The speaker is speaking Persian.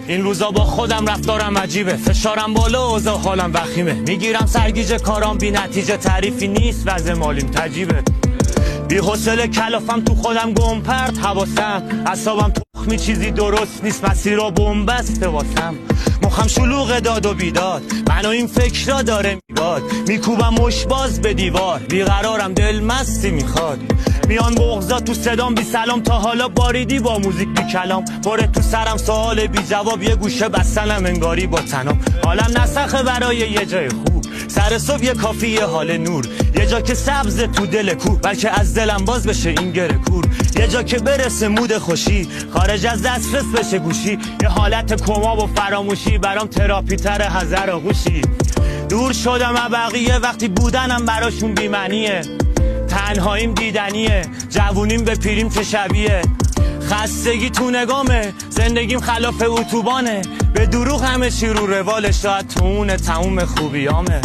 این روزا با خودم رفتارم عجیبه، فشارم بالا اوضاع حالم وخیمه، میگیرم سرگیجه کارام بی نتیجه، تعریفی نیست وضع مالیم تجیبه، بی حوصله کلافم تو خودم گم پرت حواسم، اعصابم تخمی چیزی درست نیست، مسیرها بنبسته واسم، مخم شلوغ داد و بیداد، منو این فکرها داره میگاد، میکوبم مشباز به دیوار، بیقرارم دل مستی میخواد، میان بغضا تو صدام بی سلام، تا حالا باریدی با موزیک بی کلام، باره تو سرم سوال بی جواب، یه گوشه بستنم انگاری با تنام، حالم نسخه برای یه جای خوب، سر صبح یه کافی یه حال نور، یه جا که سبز تو دل کوه، بلکه از دلم باز بشه این گره کور، یه جا که برسه مود خوشی، خارج از دسترس بشه گوشی، یه حالت کما و فراموشی، برام تراپی تر حذر آغوشی، دور شدم از بقیه وقتی بودنم براشون بی‌معنیه، تنهاییم دیدنیه، جوونیم به پیریم چه شبیه، خستگی تو نگامه، زندگیم خلاف اتوبانه، به دروغ همه چی رو رواله، شاید تو اون تموم خوبیامه.